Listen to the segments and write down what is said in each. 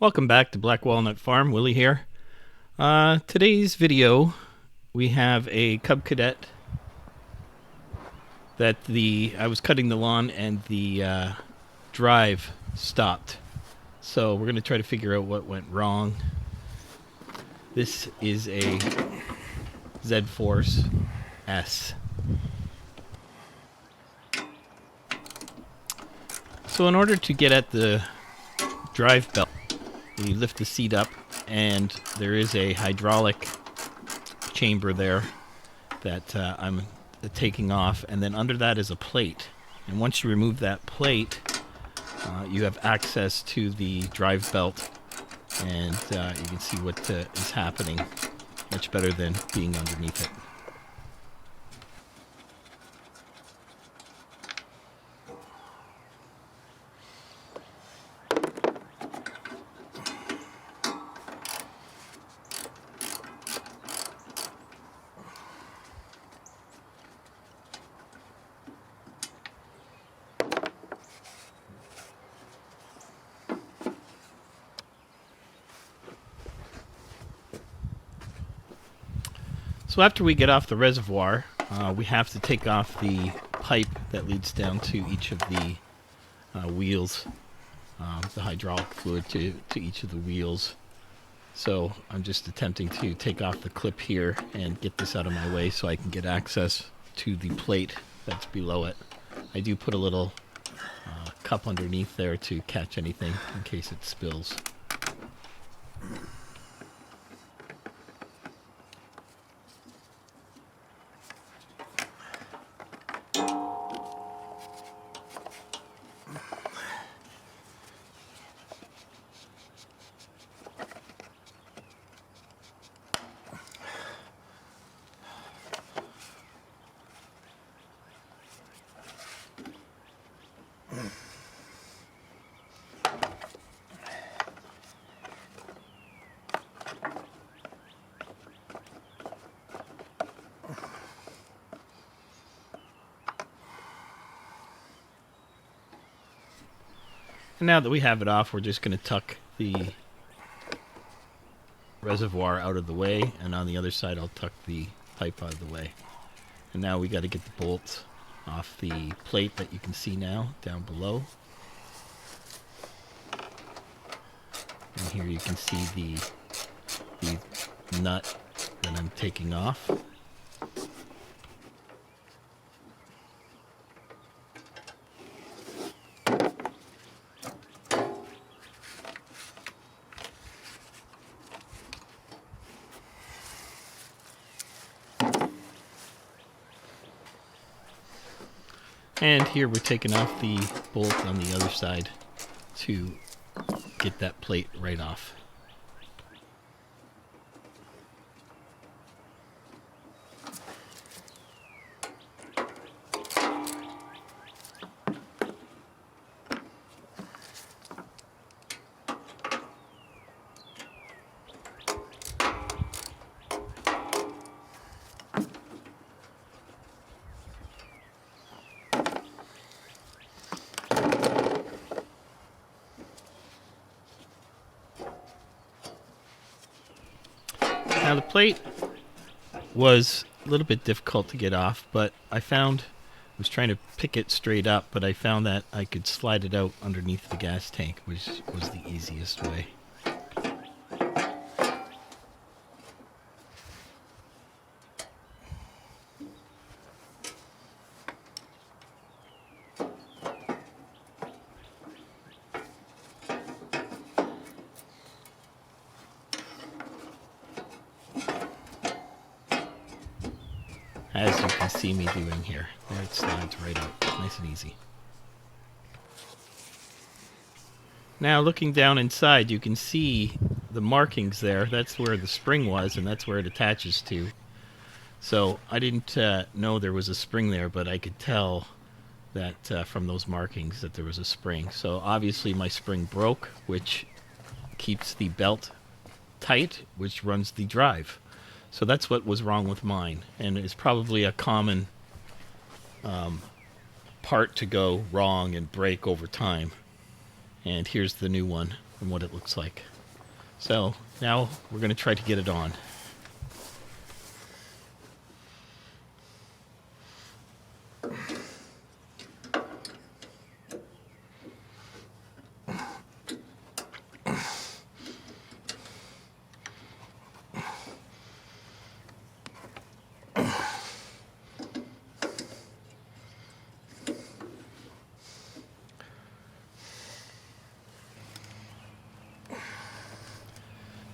Welcome back to Black Walnut Farm. Willie here. Today's video, we have a Cub Cadet that I was cutting the lawn and the drive stopped. So we're going to try to figure out what went wrong. This is a Z-Force S. So in order to get at the drive belt, you lift the seat up, and there is a hydraulic chamber there that I'm taking off, and then under that is a plate. And once you remove that plate, you have access to the drive belt, and you can see what is happening much better than being underneath it. So after we get off the reservoir, we have to take off the pipe that leads down to each of the wheels, the hydraulic fluid to each of the wheels. So I'm just attempting to take off the clip here and get this out of my way so I can get access to the plate that's below it. I do put a little cup underneath there to catch anything in case it spills. And now that we have it off, we're just going to tuck the reservoir out of the way, and on the other side I'll tuck the pipe out of the way. And now we got to get the bolts off the plate that you can see now down below. And here you can see the nut that I'm taking off. And here we're taking off the bolt on the other side to get that plate right off. Now the plate was a little bit difficult to get off, but I was trying to pick it straight up, but I found that I could slide it out underneath the gas tank, which was the easiest way. As you can see me doing here. There it slides right out, nice and easy. Now looking down inside, you can see the markings there. That's where the spring was, and that's where it attaches to. So I didn't know there was a spring there, but I could tell that from those markings that there was a spring. So obviously my spring broke, which keeps the belt tight, which runs the drive. So that's what was wrong with mine, and it's probably a common part to go wrong and break over time. And here's the new one and what it looks like. So now we're going to try to get it on.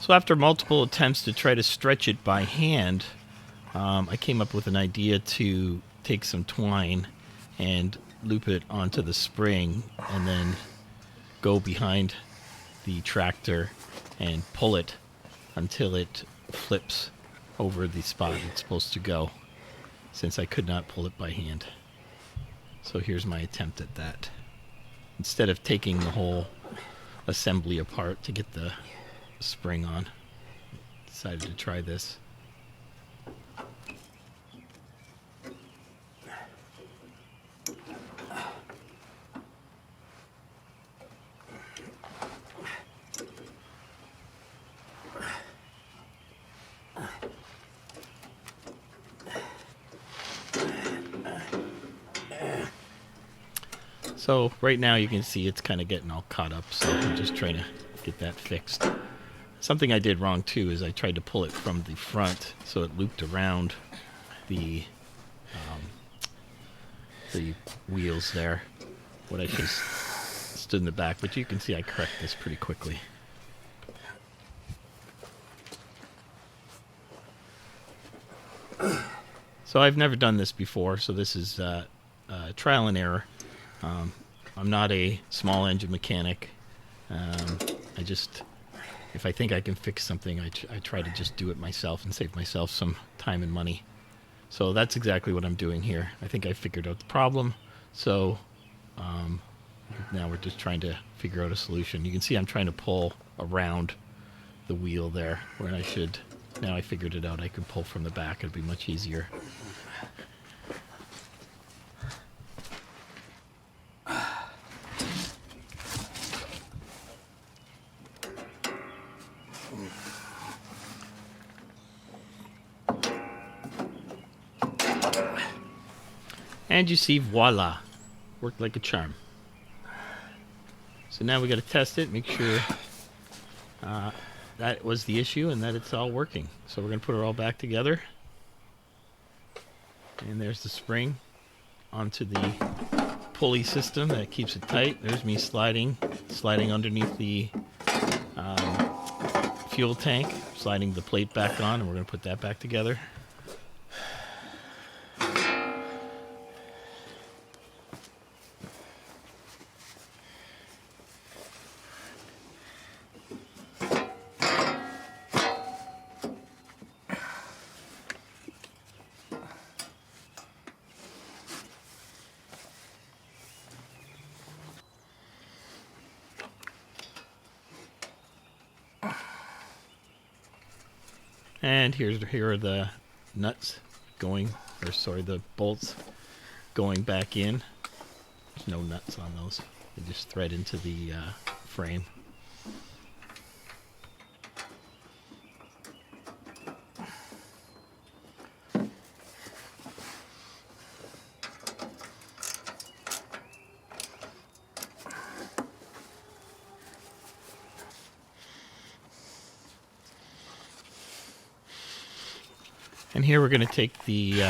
So after multiple attempts to try to stretch it by hand, I came up with an idea to take some twine and loop it onto the spring and then go behind the tractor and pull it until it flips over the spot it's supposed to go, since I could not pull it by hand. So here's my attempt at that. Instead of taking the whole assembly apart to get the spring on, decided to try this. So right now you can see it's kind of getting all caught up, so I'm just trying to get that fixed. Something I did wrong too is I tried to pull it from the front, so it looped around the wheels there. What I should have stood in the back, but you can see I correct this pretty quickly. So I've never done this before, so this is trial and error. I'm not a small engine mechanic. I just, if I think I can fix something, I try to just do it myself and save myself some time and money. So that's exactly what I'm doing here. I think I figured out the problem. So now we're just trying to figure out a solution. You can see I'm trying to pull around the wheel there, where I should, now I figured it out, I could pull from the back. It'd be much easier. And you see, voila, worked like a charm. So now we got to test it, make sure that was the issue and that it's all working. So we're going to put it all back together. And there's the spring onto the pulley system that keeps it tight. There's me sliding underneath the fuel tank, sliding the plate back on, and we're going to put that back together. And here are the nuts going, or sorry, the bolts going back in. There's no nuts on those. They just thread into the frame. And here we're going to take the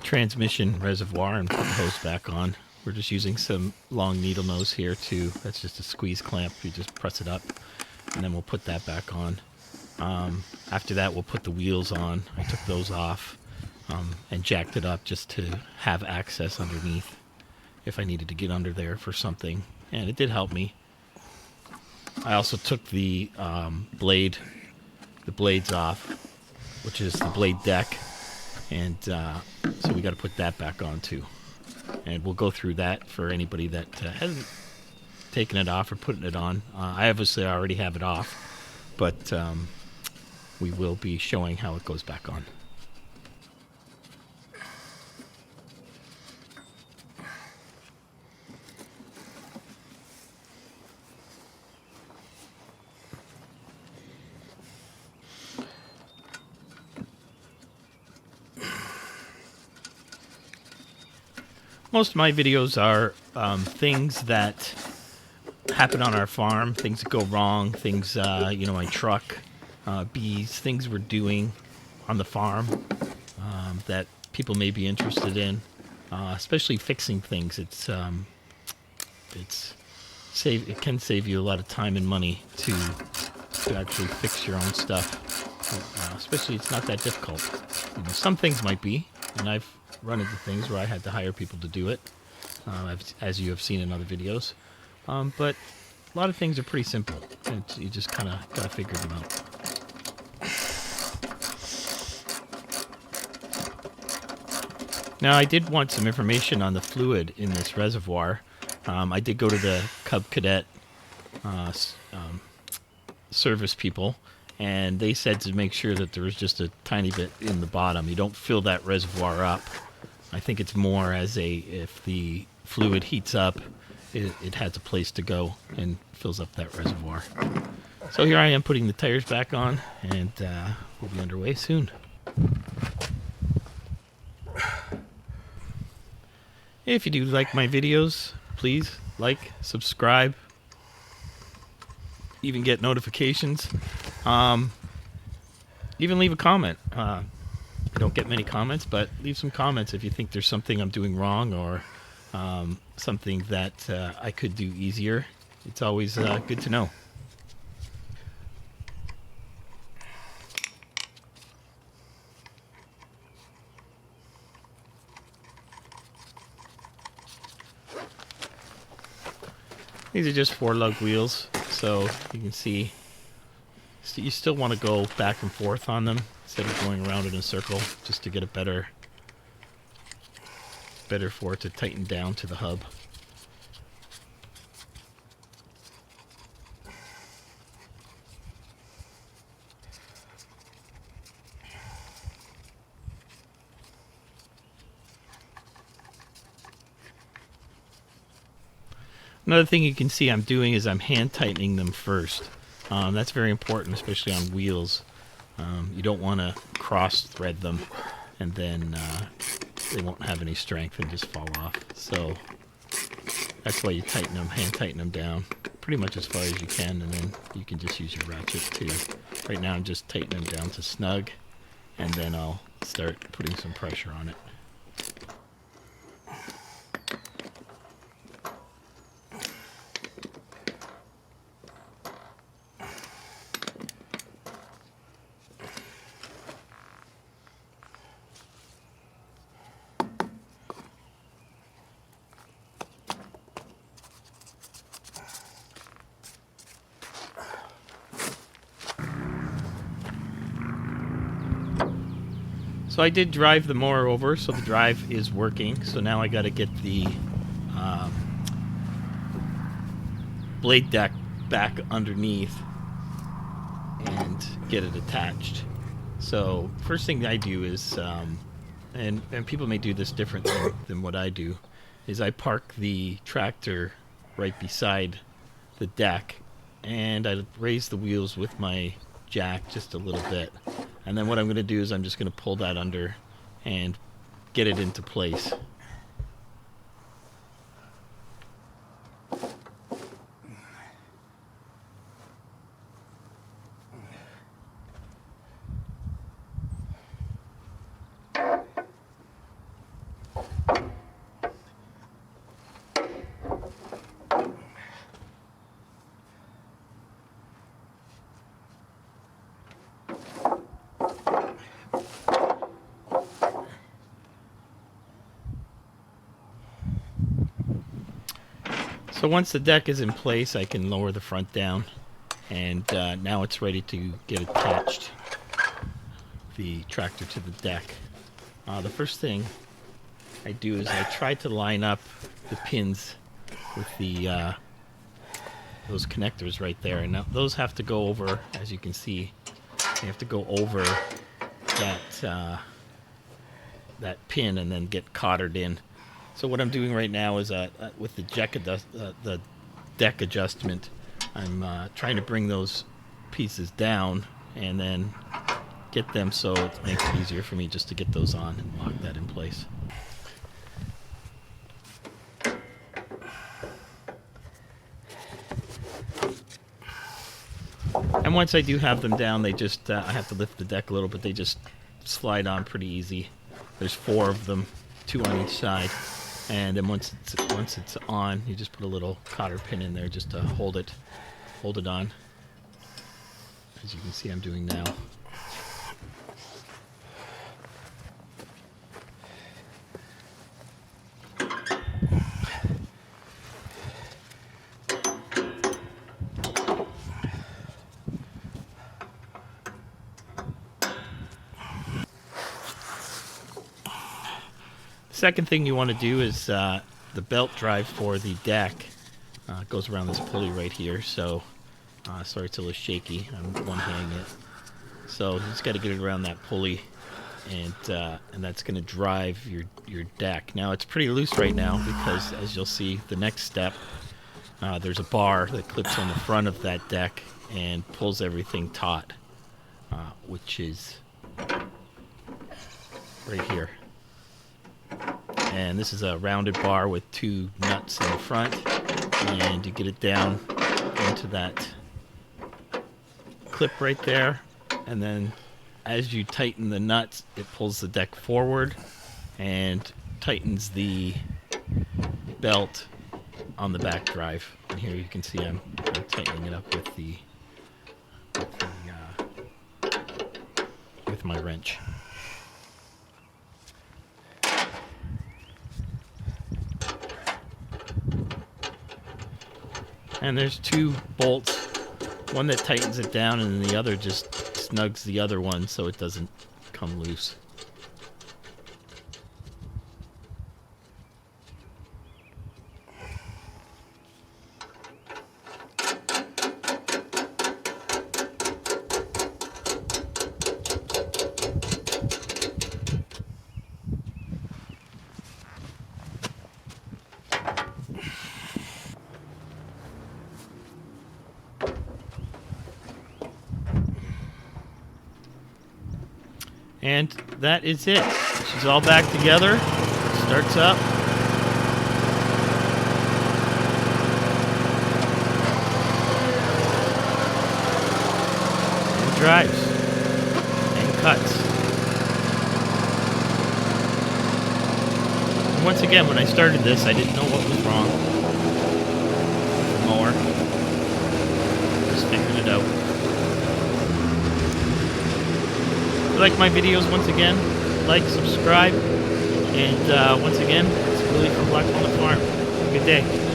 transmission reservoir and put the hose back on. We're just using some long needle nose here too. That's just a squeeze clamp. You just press it up and then we'll put that back on. After that we'll put the wheels on. I took those off and jacked it up just to have access underneath if I needed to get under there for something. And it did help me. I also took the blades off, which is the blade deck, and so we got to put that back on too. And we'll go through that for anybody that hasn't taken it off or putting it on. I obviously already have it off, but we will be showing how it goes back on. Most of my videos are things that happen on our farm, things that go wrong, things, my truck, bees, things we're doing on the farm that people may be interested in, especially fixing things. It can save you a lot of time and money to actually fix your own stuff. Especially, it's not that difficult. Some things might be, and I've run into things where I had to hire people to do it, as you have seen in other videos. But a lot of things are pretty simple, and you just kind of got to figure them out. Now, I did want some information on the fluid in this reservoir. I did go to the Cub Cadet service people, and they said to make sure that there was just a tiny bit in the bottom. You don't fill that reservoir up. I think it's more if the fluid heats up, it has a place to go and fills up that reservoir. So here I am putting the tires back on, and we'll be underway soon. If you do like my videos, please like, subscribe, even get notifications. Even leave a comment. I don't get many comments, but leave some comments if you think there's something I'm doing wrong or something that I could do easier. It's always good to know. These are just 4-lug wheels, so you can see you still want to go back and forth on them instead of going around in a circle, just to get a better for it to tighten down to the hub. Another thing you can see I'm doing is I'm hand tightening them first. That's very important, especially on wheels. You don't want to cross thread them, and then they won't have any strength and just fall off. So that's why you hand tighten them down pretty much as far as you can, and then you can just use your ratchet too. Right now I'm just tightening them down to snug, and then I'll start putting some pressure on it. So I did drive the mower over, so the drive is working. So now I got to get the blade deck back underneath and get it attached. So first thing I do is, and people may do this different than what I do, is I park the tractor right beside the deck, and I raise the wheels with my jack just a little bit. And then what I'm going to do is I'm just going to pull that under and get it into place. So once the deck is in place, I can lower the front down, and now it's ready to get attached, the tractor to the deck. The first thing I do is I try to line up the pins with the those connectors right there, and now those have to go over, as you can see, they have to go over that pin and then get cothered in. So what I'm doing right now is with the deck adjustment, I'm trying to bring those pieces down and then get them so it makes it easier for me just to get those on and lock that in place. And once I do have them down, they just, I have to lift the deck a little, but they just slide on pretty easy. There's 4 of them, 2 on each side. And then once it's on, you just put a little cotter pin in there just to hold it on. As you can see, I'm doing now. Second thing you want to do is the belt drive for the deck goes around this pulley right here. So sorry, it's a little shaky. I'm one-handing it. So you just got to get it around that pulley, and that's going to drive your deck. Now it's pretty loose right now because, as you'll see, the next step there's a bar that clips on the front of that deck and pulls everything taut, which is right here. And this is a rounded bar with 2 nuts in the front, and you get it down into that clip right there, and then as you tighten the nuts, it pulls the deck forward and tightens the belt on the back drive. And here you can see I'm tightening it up with my wrench. And there's 2 bolts, one that tightens it down and the other just snugs the other one so it doesn't come loose. And that is it. She's all back together. Starts up. And drives. And cuts. And once again, when I started this, I didn't know what was wrong with the mower. Just figured it out. If you like my videos, once again, like, subscribe, and once again, it's Willie from Black Walnut Farm. Have a good day.